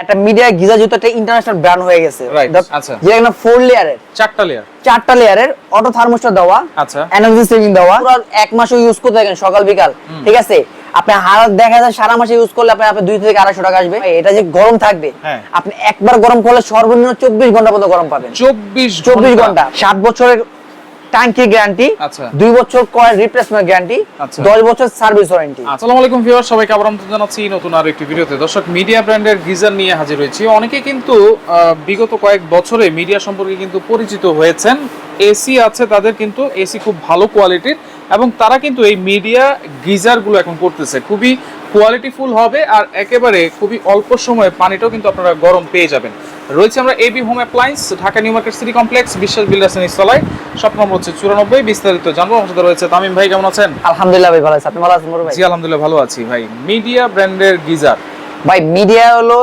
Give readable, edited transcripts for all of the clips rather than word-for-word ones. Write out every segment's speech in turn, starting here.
একটা media geyser জুতো একটা ইন্টারন্যাশনাল ব্র্যান্ড হয়ে গেছে। আচ্ছা, যেটা কিনা 4 লেয়ারের, চারটা লেয়ারের অটো থার্মোস্ট্যাট দেওয়া, আচ্ছা, এনার্জি সেভিং দেওয়া, পুরো এক মাসও ইউজ করতে থাকেন সকাল বিকাল, ঠিক আছে। আপনি হাত দেখা যায় সারা মাসে ইউজ করলে আপনি 2 থেকে 250 টাকা আসবে। এটা যে গরম থাকবে, আপনি একবার গরম করলে সর্বনিম্ন 24 ঘন্টা পর্যন্ত গরম পাবেন। 24 ঘন্টা। 7 বছরের ট্যাঙ্কি গ্যারান্টি, 2 বছর কয়েল রিপ্লেসমেন্ট গ্যারান্টি, 10 বছর সার্ভিস ওয়ারেন্টি। আসসালামু আলাইকুম ভিউয়ার, সবাইকে আবার আমন্ত্রণ জানাচ্ছি নতুন আর একটি ভিডিওতে। দর্শক, মিডিয়া ব্র্যান্ডের গিজার নিয়ে হাজির হয়েছি। অনেকে কিন্তু বিগত কয়েক বছরে মিডিয়া সম্পর্কে কিন্তু পরিচিত হয়েছেন। এসি আছে তাদের, কিন্তু এসি খুব ভালো কোয়ালিটির, এবং তারা কিন্তু এই মিডিয়া গিজারগুলো এখন করতেছে। খুবই কোয়ালিটিফুল হবে আর একেবারে খুবই অল্প সময়ে পানিটাও কিন্তু আপনারা গরম পেয়ে যাবেন। রয়েছে আমরা AB home appliance, Dhaka new market city complex, Biswas builders এর নিচতলায়। শপ নম্বর হচ্ছে 94। বিস্তারিত জানবো। আমার সাথে রয়েছে তামিম ভাই। কেমন আছেন? আলহামদুলিল্লাহ ভাই, ভালো আছি। আপনি ভালো আছেন ভাই? জি আলহামদুলিল্লাহ ভালো আছি ভাই। মিডিয়া ব্র্যান্ডের গিজার ভাই, মিডিয়া হলো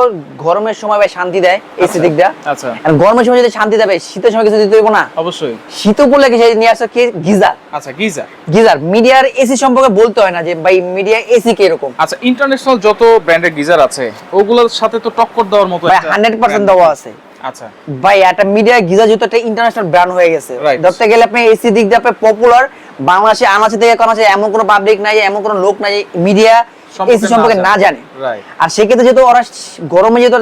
গরমের সময় ভাই শান্তি দেয়, এসি দিক দা। আচ্ছা, আর গরমের সময় যদি শান্তি দেবে, শীতের সময় কিছু দিতে হইব না? অবশ্যই। শীত পড়লে কি সেই নিয়ে আসো কি গিজার। আচ্ছা, গিজার। গিজার মিডিয়ার এসি সম্পর্কে বলতে হয় না যে ভাই মিডিয়া এসি কি এরকম। আচ্ছা, ইন্টারন্যাশনাল যত ব্র্যান্ডের গিজার আছে ওগুলোর সাথে তো টক্কর দেওয়ার মতো ভাই 100% দেওয়া আছে। আচ্ছা ভাই, একটা মিডিয়া গিজার জুতো একটা ইন্টারন্যাশনাল ব্র্যান্ড হয়ে গেছে। ধরতে গেলে আপনি এসি দিক দিয়ে আপনি পপুলার বাংলাদেশে আনাচে থেকে কোন আছে এমন কোনো পাবলিক নাই, এমন কোনো লোক নাই মিডিয়া এসি সম্পর্কে না জানে। আর সেক্ষেত্রে যেহেতু ওরা গরমে যেহেতু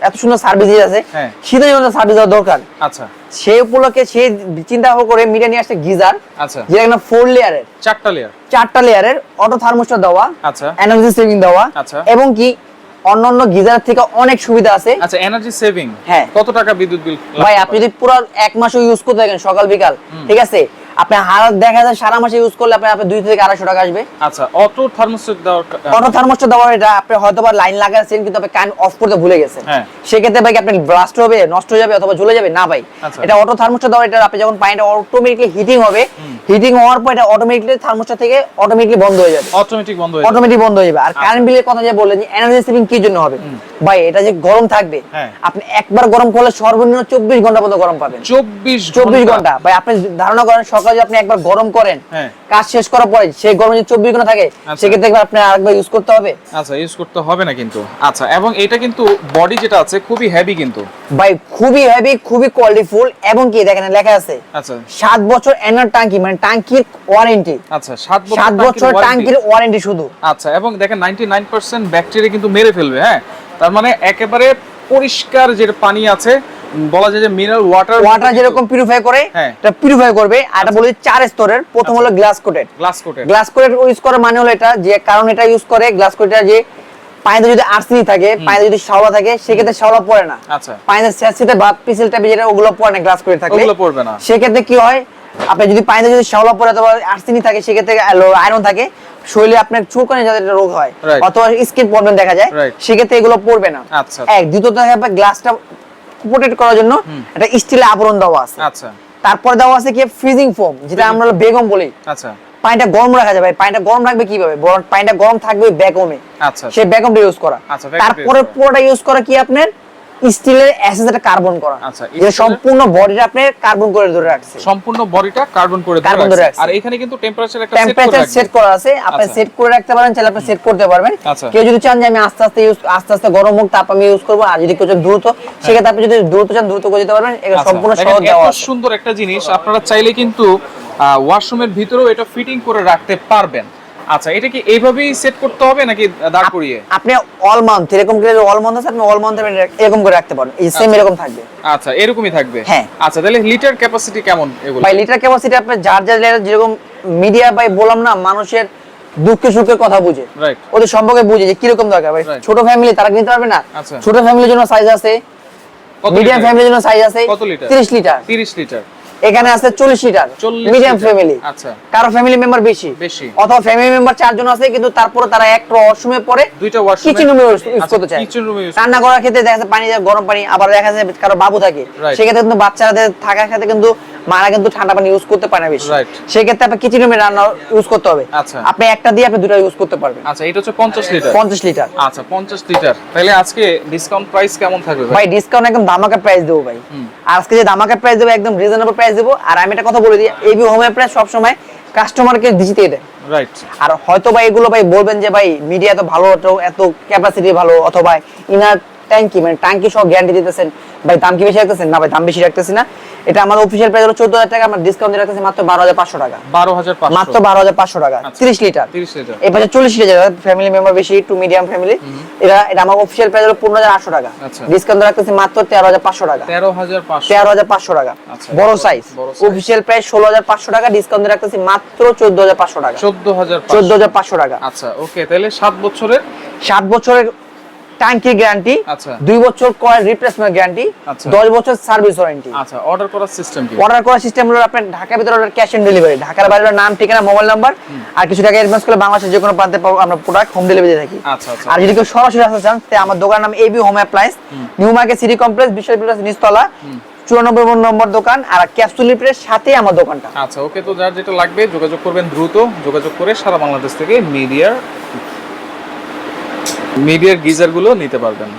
এত সুন্দর সার্ভিস দিয়ে আছে, শীতের জন্য সার্ভিস দেওয়া দরকার। আচ্ছা, সেই উপলক্ষে সে চিন্তা করে মিডিয়া নিয়ে আসছে গিজার। আচ্ছা, যেটা কিনা 4 লেয়ারের, চারটা লেয়ারের অটো থার্মোস্ট্যাট দেওয়া, আচ্ছা, এনার্জি সেভিং দেওয়া, আচ্ছা, এবং কি অন্যান্য গিজার থেকে অনেক সুবিধা আছে। আচ্ছা, এনার্জি সেভিং। হ্যাঁ। কত টাকা বিদ্যুৎ বিল? ভাই, আপনি যদি পুরো এক মাসও ইউজ করতে থাকেন সকাল বিকাল, ঠিক আছে, আপনি হাত দেখা যায় সারা মাসে ইউজ করলে আপনি 2 থেকে 250 টাকা আসবে। আচ্ছা, অটো থার্মোস্ট্যাট দেওয়া এটা আপনি হয়তোবা লাইন লাগাচ্ছেন কিন্তু আপনি কারেন্ট অফ করতে ভুলে গেছেন। সেক্ষেত্রে ভাই আপনি ব্লাস্ট হবে, নষ্ট হয়ে যাবে অথবা জ্বলে যাবে না ভাই। এটা অটো থার্মোস্ট্যাট দেওয়া, এটা আপনি যখন পানিটা অটোমেটিক্যালি হিটিং হবে, হিটিং হওয়ার পর এটা অটোমেটিক্যালি থার্মোস্ট্যাট থেকে অটোমেটিক্যালি বন্ধ হয়ে যাবে। অটোমেটিক বন্ধ হয়ে যাবে। আর কারেন্ট বিলের কথা যে বললেন যে এনার্জি সেভিং কি জন্য হবে, ভাই এটা যে গরম থাকবে, আপনি একবার গরম করলে সর্বনিম্ন 24 ঘন্টা পর্যন্ত গরম পাবেন। 24 ঘন্টা। ভাই, আপনি ধারণা করেন সকালে আপনি একবার গরম করেন, কাজ শেষ করার পরে সেই গরম যদি 24 ঘন্টা থাকে, সেক্ষেত্রে আপনি আরেকবার ইউজ করতে হবে। আচ্ছা, ইউজ করতে হবে না কিন্তু। আচ্ছা, এবং এটা কিন্তু বডি যেটা আছে খুবই হেভি কিন্তু ভাই, খুবই হেভি, খুবই কোয়ালিটিফুল, এবং কি দেখেন লেখা আছে, আচ্ছা, 7 বছর এনার ট্যাঙ্কি, মানে ট্যাঙ্কির ওয়ারেন্টি। আচ্ছা, 7 বছর ট্যাঙ্কির ওয়ারেন্টি শুধু। আচ্ছা, এবং দেখেন 99% ব্যাকটেরিয়া কিন্তু মেরে ফেলবে। হ্যাঁ, তার মানে একেবারে পরিষ্কার যে পানি আছে, বলা যায় যে মিনারেল ওয়াটার যেরকম পিউরিফাই করে, এটা পিউরিফাই করবে। আর এটা বলে 4 স্তরের। প্রথম হলো গ্লাস কোটেড ইউজ করার মানে হলো এটা যে কারণ এটা ইউজ করে গ্লাস কোটেড যে পানিতে যদি আর্সেনিক থাকে, পানিতে যদি শ্যাওলা থাকে, সেক্ষেত্রে শ্যাওলা পড়ে না। আচ্ছা, পানিতে স্যাঁতসেঁতে বা পিসেল টাইপের যেটা ওগুলো পড়ে না, গ্লাস কোটেড থাকলে ওগুলো পড়বে না। সেক্ষেত্রে কি হয়, আপনি যদি পানিতে যদি শ্যাওলা পড়ে অথবা আর্সেনিক থাকে, সেক্ষেত্রে আয়রন থাকে, শরীরে আপনার চুলকানি যাতে রোগ হয় অথবা স্কিন প্রবলেম দেখা যায়, সেক্ষেত্রে এগুলো পড়বে না। এক দ্বিতীয়ত গ্লাসটা প্রোটেক্ট করার জন্য একটা স্টিলের আবরণ দেওয়া আছে। আচ্ছা, তারপর দেওয়া আছে কি ফ্রিজিং ফোম, যেটা আমরা বেগম বলি। আচ্ছা, পানিটা গরম রাখা যাবে। পানিটা গরম রাখবে কিভাবে, পানিটা গরম থাকবে বেগমে। আচ্ছা, সেই বেগমটা ইউজ করা। তারপরে পুরোটা ইউজ করা কি আপনার স্টিলের অ্যাসেসটা কার্বন করা। আচ্ছা, যে সম্পূর্ণ বডিটা আপনি কার্বন করে ধরে রাখছে, সম্পূর্ণ বডিটা কার্বন করে ধরে রাখছে। আর এখানে কিন্তু টেম্পারেচার সেট করা আছে, আপনি সেট করে রাখতে পারেন, চাইলে আপনি সেট করতে পারবেন। কেউ যদি চান যে আমি আস্তে আস্তে গরম হোক তারপর আমি ইউজ করব, আর যদি কেউ দ্রুত, সেক্ষেত্রে আপনি যদি দ্রুত চান দ্রুত করে দিতে পারবেন। এটা সম্পূর্ণ সহজ দেওয়া আছে। সুন্দর একটা জিনিস, আপনারা চাইলে কিন্তু ওয়াশরুমের ভিতরেও এটা ফিটিং করে রাখতে পারবেন। আচ্ছা, এটা কি এইভাবেই সেট করতে হবে নাকি দাঁড় করিয়ে? আপনি অল মাউন্ট এরকম করে অল মাউন্ট আছে, আপনি অল মাউন্ট এরকম করে রাখতে পারেন, এই সেম এরকম থাকবে। আচ্ছা, এরকমই থাকবে। হ্যাঁ। আচ্ছা, তাহলে লিটার ক্যাপাসিটি কেমন এগুলো? ভাই, লিটার ক্যাপাসিটি আপনি যার যেরকম মিডিয়া, ভাই বললাম না, মানুষের দুঃখে সুখের কথা বুঝে, ওদের সম্পর্কে বুঝে যে কিরকম দরকার। ভাই, ছোট ফ্যামিলি তারা কিনতে পারবে না। ছোট ফ্যামিলির জন্য সাইজ আছে, মিডিয়াম ফ্যামিলির জন্য সাইজ আছে 30 লিটার, এখানে আছে 40 লিটার মিডিয়াম ফ্যামিলি। আচ্ছা, কারো ফ্যামিলি মেম্বার বেশি অথবা ফ্যামিলি মেম্বার 4 জন আছে, কিন্তু তারপরে তারা একটা ওয়াশরুমে পড়ে, দুইটা ওয়াশরুমে কিচেন রুমে ইউজ করতে চায়। রান্না করার ক্ষেত্রে দেখা যায় পানি গরম পানি, আবার দেখা যায় কারো বাবু থাকে, সেক্ষেত্রে কিন্তু বাচ্চাদের থাকার সাথে কিন্তু মারা কিন্তু ঠান্ডা পানি ইউজ করতে পারে না বেশি। সেক্ষেত্রে আপনি কিচেন রুমে রান্না ইউজ করতে হবে। আপনি একটা দিয়ে আপনি দুটো ইউজ করতে পারবেন। আচ্ছা, এটা হচ্ছে 50 লিটার। আচ্ছা, 50 লিটার। তাহলে আজকে ডিসকাউন্ট প্রাইস কেমন থাকবে ভাই? ভাই, ডিসকাউন্ট একদম ধামাকা প্রাইস দেবো ভাই। আজকে যে ধামাকা প্রাইস দেবো, একদম রিজনেবল প্রাইস দেবো। আর আমি একটা কথা বলে দিই, এবি হোম প্রাইস সব সময় কাস্টমারকে দিতে দেয়। রাইট। আর হয়তো ভাই এগুলো ভাই বলবেন যে ভাই মিডিয়া তো ভালো, এত ক্যাপাসিটি ভালো, অথবা ইনার ট্যাঙ্কি, মানে ট্যাঙ্কি সহ গ্যারান্টি দিতেছেন। ভাই দাম কি বেশি রাখতেছেন? না ভাই দাম বেশি রাখতেছি না। এটা আমাদের অফিশিয়াল প্রাইস হলো 14000 টাকা, আমরা ডিসকাউন্ট দিয়ে রাখতেছি মাত্র 12500 টাকা। 12500 মাত্র 12500 টাকা। 30 লিটার। 30 লিটার। এই পাশে 40 লিটার, ফ্যামিলি মেম্বার বেশি, একটু মিডিয়াম ফ্যামিলি, এটা আমার অফিশিয়াল প্রাইস হলো 15800 টাকা। ডিসকাউন্ট দিয়ে রাখতেছি মাত্র 13500 টাকা। 13500 টাকা। বড় সাইজ অফিশিয়াল প্রাইস 16500 টাকা, ডিসকাউন্ট দিয়ে রাখতেছি মাত্র 14500 টাকা। 14500 টাকা। আচ্ছা ওকে, তাহলে 7 বছরের ট্যাঙ্কি গ্যারান্টি, আচ্ছা 2 বছর কয়েল রিপ্লেসমেন্ট গ্যারান্টি, 10 বছর সার্ভিস ওয়ারেন্টি। আচ্ছা অর্ডার করার সিস্টেম কি? অর্ডার করার সিস্টেম হলো আপনার ঢাকার ভিতরে অর্ডার ক্যাশ অন ডেলিভারি, ঢাকার বাইরে নাম, ঠিকানা, মোবাইল নাম্বার আর কিছু টাকা অ্যাডভান্স করলে বাংলাদেশের যে কোনো প্রান্তে আমরা প্রোডাক্ট হোম ডেলিভারি থাকি। আচ্ছা আচ্ছা। আর যদি কেউ সরাসরি আসতে চান তাহলে আমার দোকানের নাম AB home appliance, new market city complex, বিশ্ববিদ্যালয় নিচতলা, 94 নম্বর দোকান, আর ক্যাপসুল লিফটের সাথেই আমার দোকানটা। আচ্ছা ওকে, তো যার যেটা লাগবে যোগাযোগ করবেন, দ্রুত যোগাযোগ করে সারা বাংলাদেশ থেকে মিডিয়ার গিজারগুলো নিতে পারবেন।